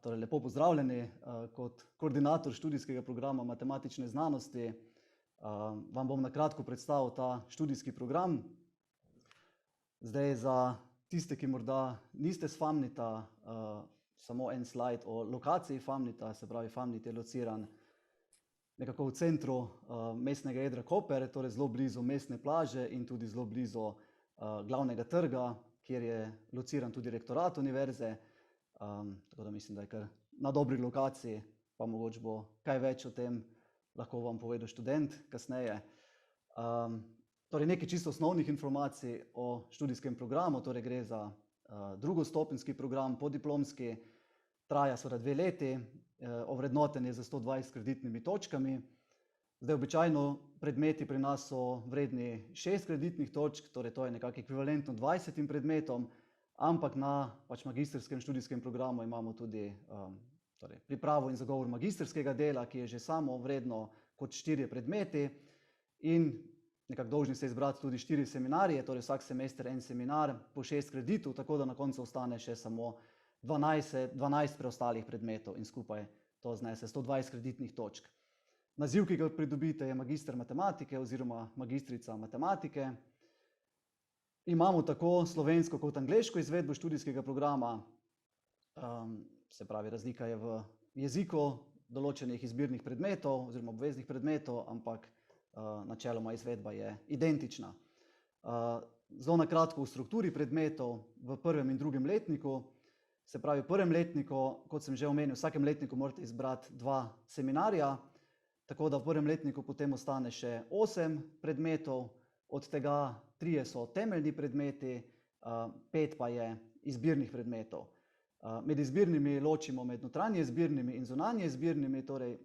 Torej lepo pozdravljeni. Kot koordinator študijskega programa matematične znanosti vam bom na kratko predstavil ta študijski program. Zdaj za tiste, ki morda niste s Famnita, samo en slajd o lokaciji Famnita, se pravi Famnit je lociran nekako v centru mestnega jedra Koper, torej zelo blizu mestne plaže in tudi zelo blizu glavnega trga, kjer je lociran tudi rektorat univerze. Tako da mislim, da je kar na dobri lokaciji, pa mogoče bo kaj več o tem lahko vam povedal študent kasneje. Torej nekaj čisto osnovnih informacij o študijskem programu, torej gre za drugostopenjski program, podiplomski, traja seveda 2 leti, ovrednoten je z 120 kreditnimi točkami. Zdaj običajno predmeti pri nas so vredni 6 kreditnih točk, torej to je nekako ekvivalentno 20 predmetom, ampak na magistrskem študijskem programu imamo tudi pripravo in zagovor magistrskega dela, ki je že samo vredno kot 4 predmeti in nekako dolžni se izbrati tudi 4 seminarije, torej vsak semester en seminar po 6 kreditov, tako da na koncu ostane še samo 12 preostalih predmetov in skupaj to znese 120 kreditnih točk. Naziv, ki ga pridobite, je magister matematike oziroma magistrica matematike. Imamo tako slovensko kot angleško izvedbo študijskega programa, se pravi razlika je v jeziku določenih izbirnih predmetov oziroma obveznih predmetov, ampak načeloma izvedba je identična. Zelo na kratko o strukturi predmetov v prvem in drugem letniku. Se pravi v prvem letniku, kot sem že omenil, v vsakem letniku morate izbrati 2 seminarja, tako da v prvem letniku potem ostane še 8 predmetov, od tega 3 so temeljni predmeti, 5 pa je izbirnih predmetov. Med izbirnimi ločimo med notranje izbirnimi in zunanje izbirnimi, torej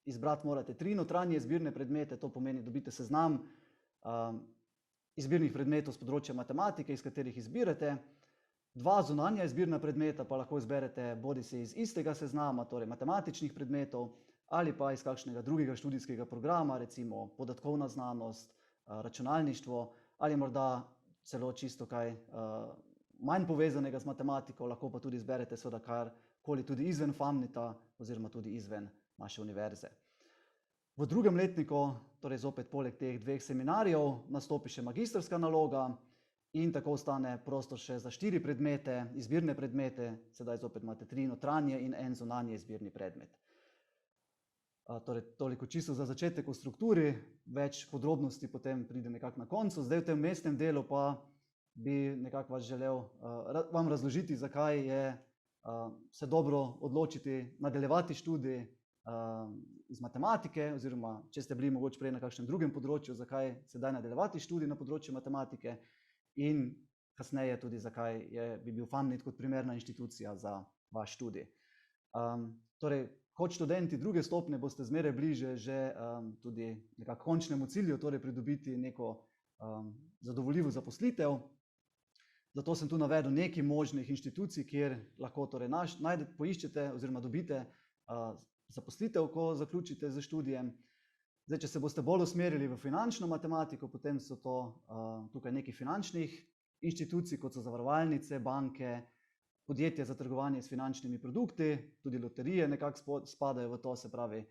izbrati morate 3 notranje izbirne predmete, to pomeni dobite seznam izbirnih predmetov z področja matematike, iz katerih izbirate. 2 zunanja izbirna predmeta pa lahko izberete bodisi iz istega seznama, torej matematičnih predmetov, ali pa iz kakšnega drugega študijskega programa, recimo podatkovna znanost, računalništvo ali morda celo čisto kaj manj povezanega z matematiko, lahko pa tudi izberete seveda karkoli tudi izven Famnita oziroma tudi izven naše univerze. V drugem letniku, torej zopet poleg teh 2 seminarjev, nastopi še magistrska naloga in tako ostane prostor še za 4 predmete, izbirne predmete, sedaj zopet imate 3 notranje in en zunanje izbirni predmet. Torej toliko čisto za začetek o strukturi, več podrobnosti potem pride nekako na koncu. Zdaj v tem vmesnem delu pa bi nekako vas želel vam razložiti, zakaj je se dobro odločiti nadaljevati študij iz matematike oziroma če ste bili mogoče prej na kakšnem drugem področju, zakaj sedaj nadaljevati študij na področju matematike in kasneje tudi zakaj bi bil Famnit kot primerna inštitucija za vaš študij. Torej, kot študenti druge stopnje boste zmeraj bliže že tudi nekako končnemu cilju, torej pridobiti neko zadovoljivo zaposlitev. Zato sem tu navedel nekaj možnih inštitucij, kjer lahko torej poiščete oziroma dobite zaposlitev, ko zaključite z študijem. Zdaj, če se boste bolj usmerili v finančno matematiko, potem so to tukaj nekaj finančnih inštitucij, kot so zavarovalnice, banke, podjetja za trgovanje s finančnimi produkti, tudi loterije nekako spadajo v to, se pravi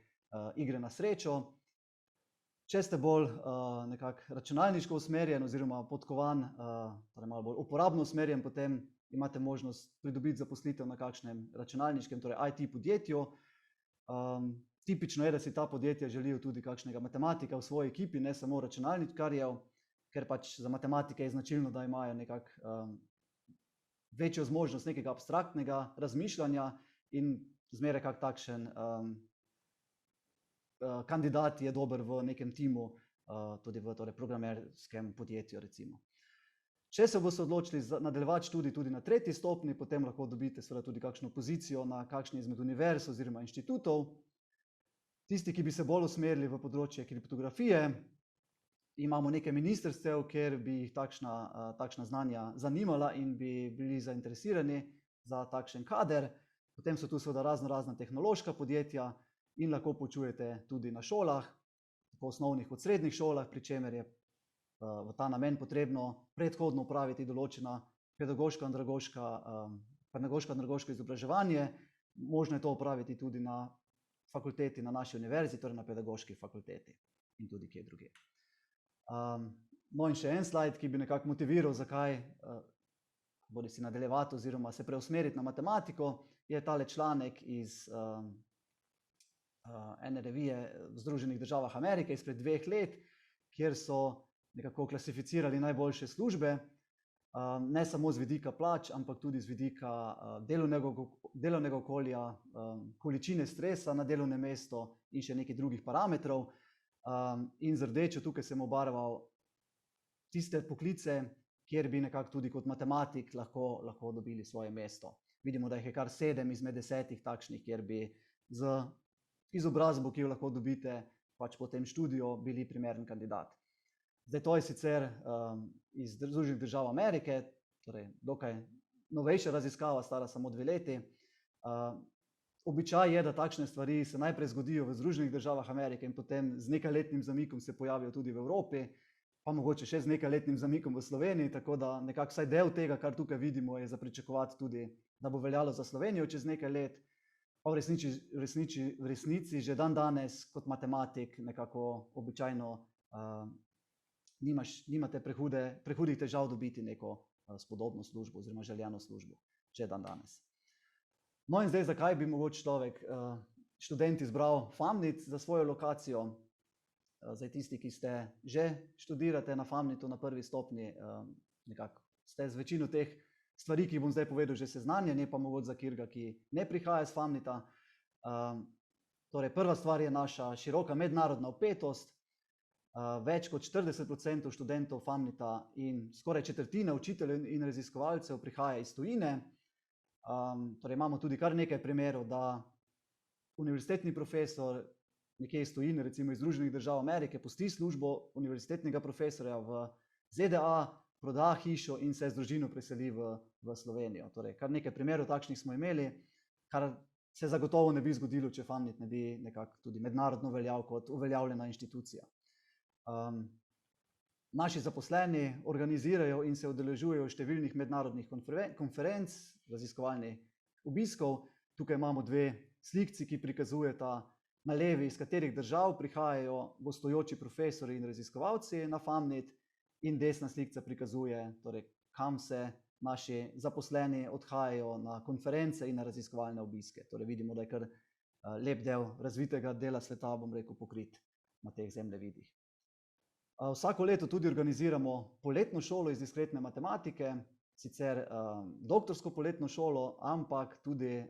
igre na srečo. Če ste bolj nekako računalniško usmerjen oziroma podkovan, torej malo bolj uporabno usmerjen, potem imate možnost pridobiti zaposlitev na kakšnem računalniškem, torej IT podjetju. Tipično je, da si ta podjetja želijo tudi kakšnega matematika v svoji ekipi, ne samo računalničarjev, ker pač za matematike je značilno, da imajo nekako večjo zmožnost nekega abstraktnega razmišljanja in zmeraj kak takšen kandidat je dober v nekem timu, tudi v programerskem podjetju recimo. Če se boste odločili nadaljevati študij tudi na 3. stopnji, potem lahko dobite seveda tudi kakšno pozicijo na kakšni izmed univerz oziroma inštitutov. Tisti, ki bi se bolj usmerili v področje kriptografije, imamo nekaj ministrstev, kjer bi jih takšna znanja zanimala in bi bili zainteresirani za takšen kader. Potem so tu seveda razna tehnološka podjetja in lahko poučujete tudi na šolah, tako osnovnih kot srednjih šolah, pri čemer je v ta namen potrebno predhodno opraviti določena pedagoška, andragoška pedagoško izobraževanje, možno je to opraviti tudi na fakulteti, na naši univerzi, torej na pedagoški fakulteti in tudi kje drugje. No in še en slajd, ki bi nekako motiviral, zakaj bodi si nadaljevati oziroma se preusmeriti na matematiko, je tale članek iz ene revije v Združenih državah Amerike izpred 2 let, kjer so nekako klasificirali najboljše službe, ne samo z vidika plač, ampak tudi z vidika delovnega okolja, količine stresa na delovnem mestu in še nekaj drugih parametrov. In z rdečo tukaj sem obarval tiste poklice, kjer bi nekako tudi kot matematik lahko dobili svoje mesto. Vidimo, da jih je kar 7 izmed 10 takšnih, kjer bi z izobrazbo, ki jo lahko dobite pač po tem študiju, bili primeren kandidat. Zdaj, to je sicer iz Združenih držav Amerike, torej dokaj novejša raziskava, stara samo 2 leti. Običaj je, da takšne stvari se najprej zgodijo v Združenih državah Amerike in potem z nekajletnim zamikom se pojavijo tudi v Evropi, pa mogoče še z nekajletnim zamikom v Sloveniji, tako da nekako vsaj del tega, kar tukaj vidimo, je za pričakovati tudi, da bo veljalo za Slovenijo čez nekaj let, pa v resnici že danes kot matematik nekako običajno nimate prehudih težav dobiti neko spodobno službo oziroma željeno službo, že danes. No in zdaj, zakaj bi mogoče študent izbral FAMNIT za svojo lokacijo? Zdaj, tisti, ki ste že študirate na FAMNIT-u na prvi stopnji, nekako ste z večino teh stvari, ki jih bom zdaj povedal, že seznanjeni, pa mogoče za katerega, ki ne prihaja iz FAMNIT-a. Torej, prva stvar je naša široka mednarodna vpetost. Več kot 40% študentov FAMNIT-a in skoraj četrtina učiteljev in raziskovalcev prihaja iz tujine. Torej, imamo tudi kar nekaj primerov, da univerzitetni profesor nekje iz tujine, recimo iz Združenih držav Amerike, pusti službo univerzitetnega profesorja v ZDA, proda hišo in se z družino preseli v Slovenijo. Torej, kar nekaj primerov takšnih smo imeli, kar se zagotovo ne bi zgodilo, če FAMNIT ne bi nekako tudi mednarodno veljal kot uveljavljena inštitucija. Naši zaposleni organizirajo in se udeležujejo številnih mednarodnih konferenc, raziskovalnih obiskov. Tukaj imamo 2 slikci, ki prikazujeta na levi, iz katerih držav prihajajo gostujoči profesori in raziskovalci na FAMNIT, in desna slikca prikazuje, torej, kam se naši zaposleni odhajajo na konference in na raziskovalne obiske. Torej, vidimo, da je kar lep del razvitega dela sveta, bom rekel, pokrit na teh zemljevidih. Vsako leto tudi organiziramo poletno šolo iz diskretne matematike, sicer doktorsko poletno šolo, ampak tudi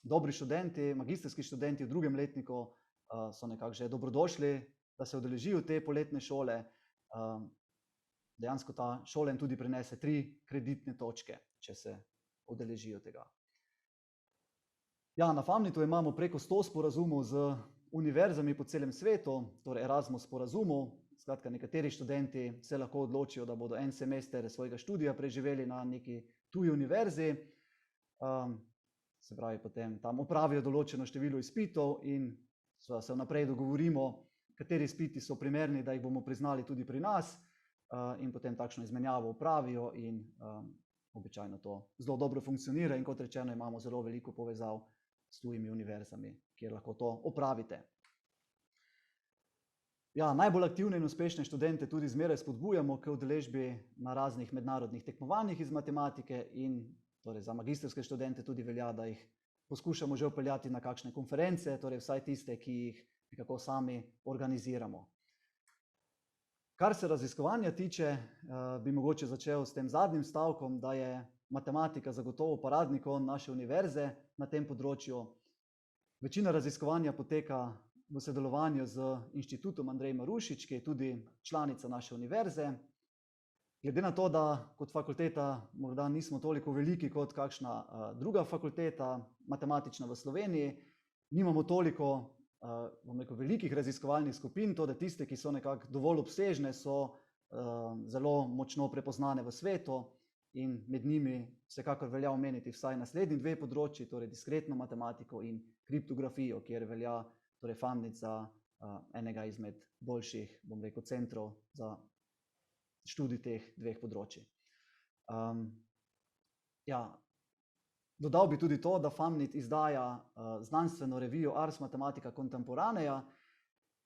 dobri študenti, magistrski študenti v 2. letniku so nekako že dobrodošli, da se udeležijo te poletne šole. Dejansko ta šola jim tudi prinese 3 kreditne točke, če se udeležijo tega. Ja, na FAMNIT-u imamo preko 100 sporazumov z univerzami po celem svetu, torej Erasmus sporazumov. Skratka, nekateri študenti se lahko odločijo, da bodo en semester svojega študija preživeli na neki tuji univerzi, se pravi, potem tam opravijo določeno število izpitov in se vnaprej dogovorimo, kateri izpiti so primerni, da jih bomo priznali tudi pri nas, in potem takšno izmenjavo opravijo in običajno to zelo dobro funkcionira in kot rečeno, imamo zelo veliko povezav s tujimi univerzami, kjer lahko to opravite. Ja, najbolj aktivne in uspešne študente tudi zmeraj spodbujamo k udeležbi na raznih mednarodnih tekmovanjih iz matematike in torej za magistrske študente tudi velja, da jih poskušamo že vpeljati na kakšne konference, torej vsaj tiste, ki jih nekako sami organiziramo. Kar se raziskovanja tiče, bi mogoče začel s tem zadnjim stavkom, da je matematika zagotovo paradni konj naše univerze na tem področju. Večina raziskovanja poteka v sodelovanju z Inštitutom Andrej Marušič, ki je tudi članica naše univerze. Glede na to, da kot fakulteta morda nismo toliko veliki kot kakšna druga fakulteta, matematična v Sloveniji, nimamo toliko velikih raziskovalnih skupin, to da tiste, ki so nekako dovolj obsežne, so zelo močno prepoznane v svetu in med njimi vsekakor velja omeniti vsaj naslednji 2 področji, torej diskretno matematiko in kriptografijo, kjer velja torej FAMNIT za enega izmed boljših, bom rekel, centrov za študij teh 2 področij. Ja, Dodal bi tudi to, da Famnit izdaja znanstveno revijo Ars Mathematica Contemporanea,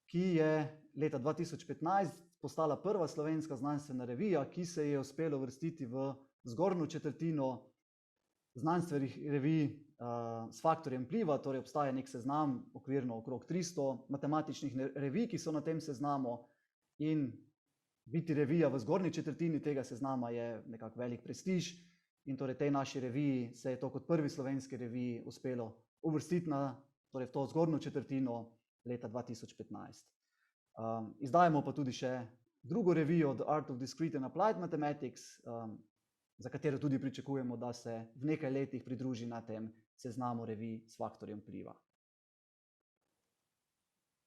ki je leta 2015 postala prva slovenska znanstvena revija, ki se je uspelo uvrstiti v zgornjo četrtino znanstvenih revij s faktorjem vpliva, torej obstaja nek seznam, okvirno okrog 300 matematičnih revij, ki so na tem seznamu, in biti revija v zgornji četrtini tega seznama je nekako velik prestiž, in torej tej naši reviji se je to kot prvi slovenski reviji uspelo uvrstiti torej v to zgornjo četrtino leta 2015. Izdajamo pa tudi še drugo revijo, The Art of Discrete and Applied Mathematics, za katero tudi pričakujemo, da se v nekaj letih pridruži na tem seznamu revij s faktorjem vpliva.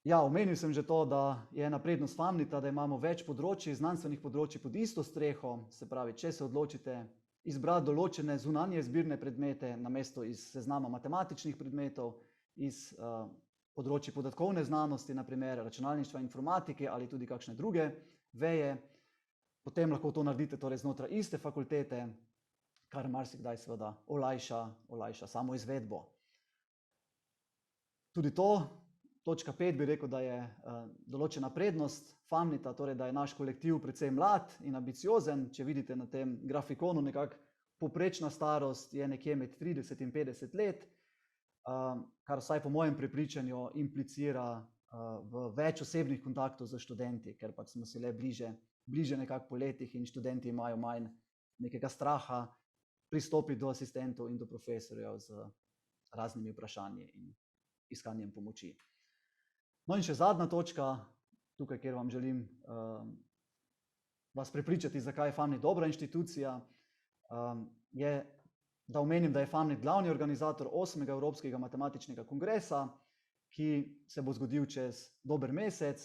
Ja, omenil sem že to, da je ena prednost Famnita, da imamo več področij, znanstvenih področij pod isto streho, se pravi, če se odločite izbrati določene zunanje izbirne predmete namesto iz seznama matematičnih predmetov, iz področji podatkovne znanosti, na primer računalništva, informatike ali tudi kakšne druge veje, potem lahko to naredite torej znotraj iste fakultete, kar marsikdaj seveda olajša samo izvedbo. Tudi to, točka 5 bi rekel, da je določena prednost Famnita, torej da je naš kolektiv precej mlad in ambiciozen. Če vidite na tem grafikonu, nekako povprečna starost je nekje med 30 in 50 let, kar vsaj po mojem prepričanju implicira v več osebnih kontaktov z študenti, ker pač smo si le bliže nekako po letih in študenti imajo manj nekega straha pristopiti do asistentov in do profesorjev z raznimi vprašanji in iskanjem pomoči. No in še zadnja točka, tukaj, kjer vam želim vas prepričati, zakaj je Famnit dobra inštitucija, je, da omenim, da je Famnit glavni organizator 8. Evropskega matematičnega kongresa, ki se bo zgodil čez dober mesec.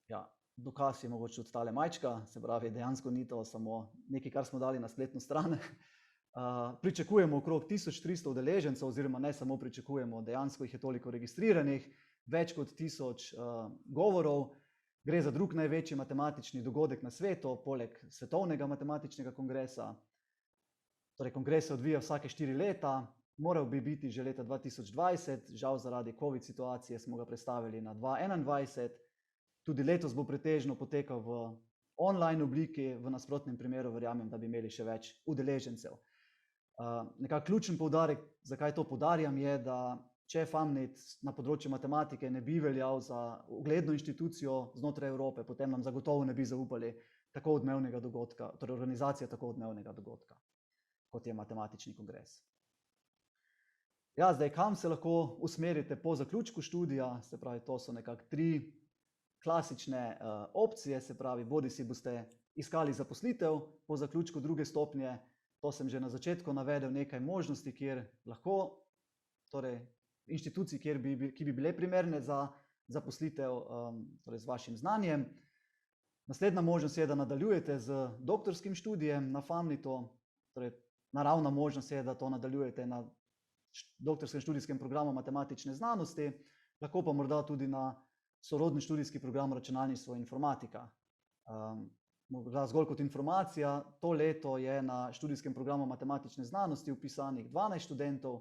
Ja, dokaz je mogoče od tale majčka, se pravi, dejansko ni to samo nekaj, kar smo dali na spletno stran. Pričakujemo okrog 1300 udeležencev, oziroma ne samo pričakujemo, dejansko jih je toliko registriranih, več kot 1000 govorov. Gre za drug največji matematični dogodek na svetu, poleg svetovnega matematičnega kongresa. Torej, kongres se odvija vsake 4 leta, moral bi biti že leta 2020, žal zaradi COVID situacije smo ga prestavili na 2021. Tudi letos bo pretežno potekal v online obliki, v nasprotnem primeru verjamem, da bi imeli še več udeležencev. Nekako ključen poudarek, zakaj to poudarjam, je, da če Famnit na področju matematike ne bi veljal za ugledno inštitucijo znotraj Evrope, potem nam zagotovo ne bi zaupali tako odmevnega dogodka, torej organizacija tako odmevnega dogodka, kot je matematični kongres. Ja, zdaj, kam se lahko usmerite po zaključku študija, se pravi, to so nekako 3 klasične opcije, se pravi, bodisi boste iskali zaposlitev po zaključku 2. stopnje, to sem že na začetku navedel nekaj možnosti, kjer lahko, torej inštitucij, ki bi bile primerne za zaposlitev, torej z vašim znanjem. Naslednja možnost je, da nadaljujete z doktorskim študijem na Famnitu, torej naravna možnost je, da to nadaljujete na doktorskem študijskem programu matematične znanosti, lahko pa morda tudi na sorodni študijski program računalništvo in informatika. Morda zgolj kot informacija, to leto je na študijskem programu matematične znanosti vpisanih 12 študentov,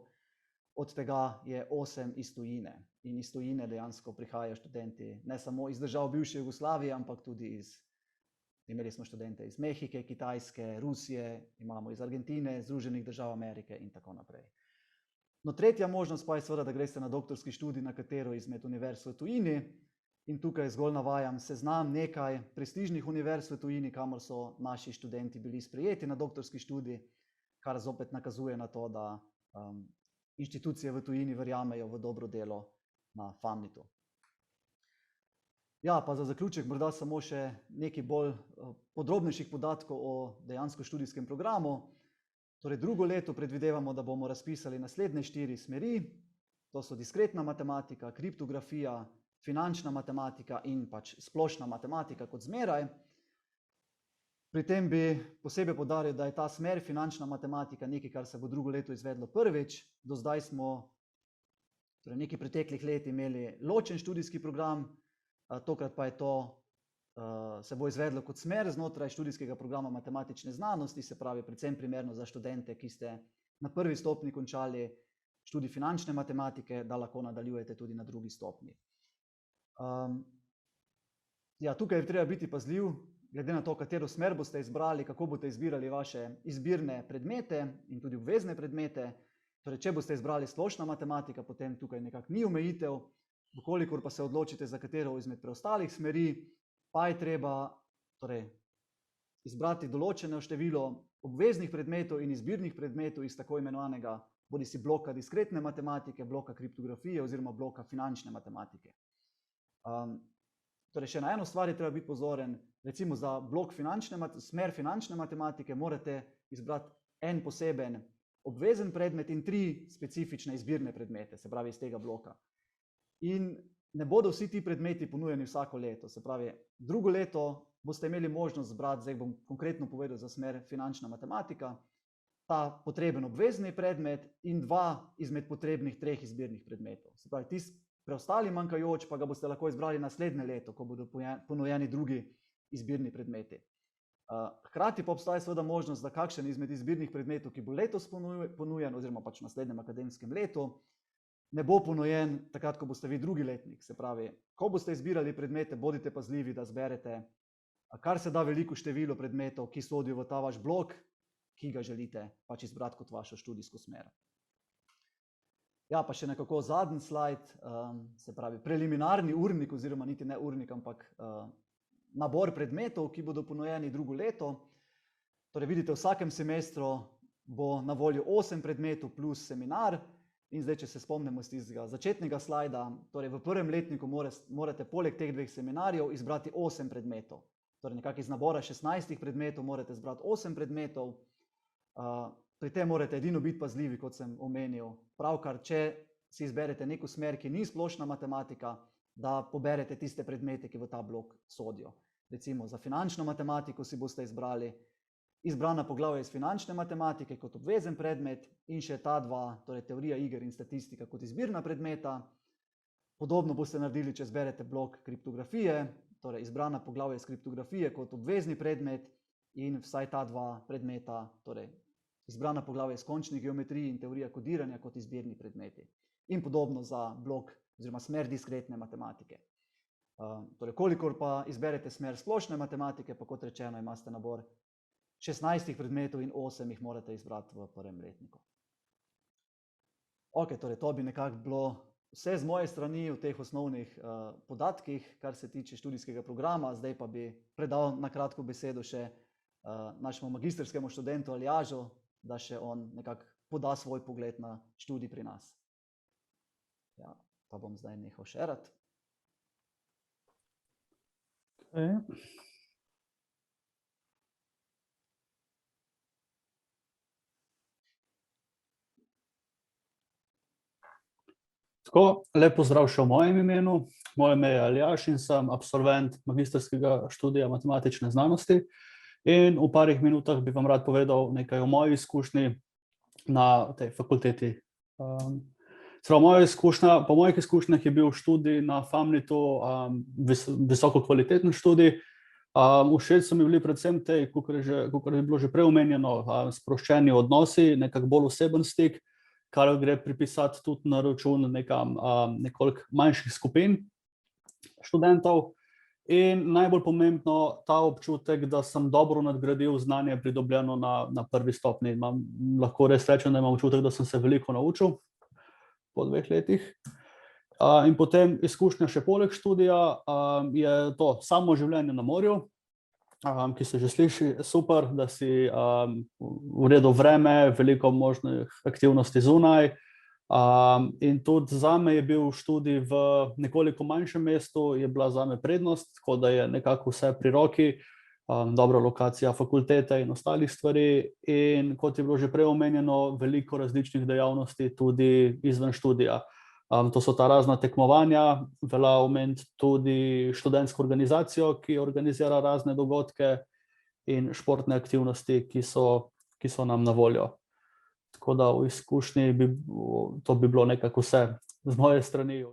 od tega je 8 iz tujine. In iz tujine dejansko prihajajo študenti ne samo iz držav bivše Jugoslavije, ampak tudi imeli smo študente iz Mehike, Kitajske, Rusije, imamo iz Argentine, Združenih držav Amerike in tako naprej. No, tretja možnost pa je seveda, da greste na doktorski študij na katero izmed univerz v tujini. In tukaj zgolj navajam seznam nekaj prestižnih univerz v tujini, kamor so naši študenti bili sprejeti na doktorski študij, kar zopet nakazuje na to, da inštitucije v tujini verjamejo v dobro delo na Famnitu. Ja, pa za zaključek morda samo še nekaj bolj podrobnejših podatkov o dejansko študijskem programu. Torej, drugo leto predvidevamo, da bomo razpisali naslednje 4 smeri. To so diskretna matematika, kriptografija, finančna matematika in pač splošna matematika kot zmeraj. Pri tem bi posebej poudaril, da je ta smer finančna matematika nekaj, kar se bo drugo leto izvedlo prvič. Do zdaj smo torej nekaj preteklih let imeli ločen študijski program, tokrat pa je to se bo izvedlo kot smer znotraj študijskega programa matematične znanosti, se pravi predvsem primerno za študente, ki ste na prvi stopnji končali študij finančne matematike, da lahko nadaljujete tudi na drugi stopnji. Ja, tukaj je treba biti pazljiv, glede na to, katero smer boste izbrali, kako boste izbirali vaše izbirne predmete in tudi obvezne predmete. Torej, če boste izbrali splošna matematika, potem tukaj nekako ni omejitev, vkolikor pa se odločite za katero izmed preostalih smeri, pa je treba izbrati določeno število obveznih predmetov in izbirnih predmetov iz tako imenovanega bodisi bloka diskretne matematike, bloka kriptografije oziroma bloka finančne matematike. Torej, še na eno stvar je treba biti pozoren, recimo za blok smer finančne matematike morate izbrati en poseben obvezen predmet in 3 specifične izbirne predmete, se pravi iz tega bloka. In ne bodo vsi ti predmeti ponujeni vsako leto, se pravi, drugo leto boste imeli možnost zbrati, zdaj bom konkretno povedal za smer finančna matematika, ta potreben obvezni predmet in 2 izmed potrebnih 3 izbirnih predmetov. Se pravi, tisti preostali manjkajoč pa ga boste lahko izbrali naslednje leto, ko bodo ponujeni drugi izbirni predmeti. Hkrati pa obstaja seveda možnost, da kakšen izmed izbirnih predmetov, ki bo letos ponujen oziroma pač v naslednjem akademskem letu, ne bo ponujen takrat, ko boste vi drugi letnik. Se pravi, ko boste izbirali predmete, bodite pazljivi, da zberete kar se da veliko število predmetov, ki sodijo v ta vaš blok, ki ga želite pač izbrati kot vašo študijsko smer. Ja, pa še nekako zadnji slajd, se pravi preliminarni urnik oziroma niti ne urnik, ampak nabor predmetov, ki bodo ponujeni drugo leto. Torej vidite, v vsakem semestru bo na voljo 8 predmetov plus seminar. In zdaj, če se spomnimo iz tistega začetnega slajda, torej v prvem letniku morate poleg teh 2 seminarjev izbrati 8 predmetov. Torej nekako iz nabora 16 predmetov morate izbrati 8 predmetov. Pri tem morate edino biti pazljivi, kot sem omenil, pravkar, če si izberete neko smer, ki ni splošna matematika, da poberete tiste predmete, ki v ta blok sodijo. Recimo za finančno matematiko si boste izbrali izbrana poglavja iz finančne matematike kot obvezen predmet in še ta 2, torej teorija iger in statistika kot izbirna predmeta. Podobno boste naredili, če izberete blok kriptografije, torej izbrana poglavja iz kriptografije kot obvezni predmet in vsaj ta 2 predmeta, torej izbrana poglavja iz končne geometrije in teorija kodiranja kot izbirni predmeti. In podobno za blok oziroma smer diskretne matematike. Torej, kolikor pa izberete smer splošne matematike, pa kot rečeno, imate nabor 16 predmetov in 8 jih morate izbrati v prvem letniku. Ok, torej to bi nekako bilo vse z moje strani v teh osnovnih podatkih, kar se tiče študijskega programa. Zdaj pa bi predal na kratko besedo še našemu magistrskemu študentu Aljažu, da še on nekako poda svoj pogled na študij pri nas. Ja, pa bom zdaj nehal šerati. Tako, lep pozdrav še v mojem imenu. Moje ime je Aljaž in sem absolvent magistrskega študija matematične znanosti. In v parih minutah bi vam rad povedal nekaj o moji izkušnji na tej fakulteti. Po mojih izkušnjah je bil študij na FAMNIT-u visoko kvaliteten študij. Všeč so mi bili predvsem te, kakor je bilo že prej omenjeno, sproščeni odnosi, nekako bolj oseben stik, kar gre pripisati tudi na račun nekoliko manjših skupin študentov. In najbolj pomembno, ta občutek, da sem dobro nadgradil znanje pridobljeno na prvi stopnji. Lahko res rečem, da imam občutek, da sem se veliko naučil po 2 letih. In potem izkušnja še poleg študija je to samo življenje na morju, ki se že sliši super, da si v redu vreme, veliko možnih aktivnosti zunaj. In tudi zame je bil študij v nekoliko manjšem mestu, je bila zame prednost, tako da je nekako vse pri roki, dobra lokacija fakultete in ostalih stvari. In kot je bilo že prej omenjeno, veliko različnih dejavnosti tudi izven študija. To so ta razna tekmovanja, velja omeniti tudi študentsko organizacijo, ki organizira razne dogodke in športne aktivnosti, ki so nam na voljo. Tako da v izkušnji to bi bilo nekako vse z moje strani.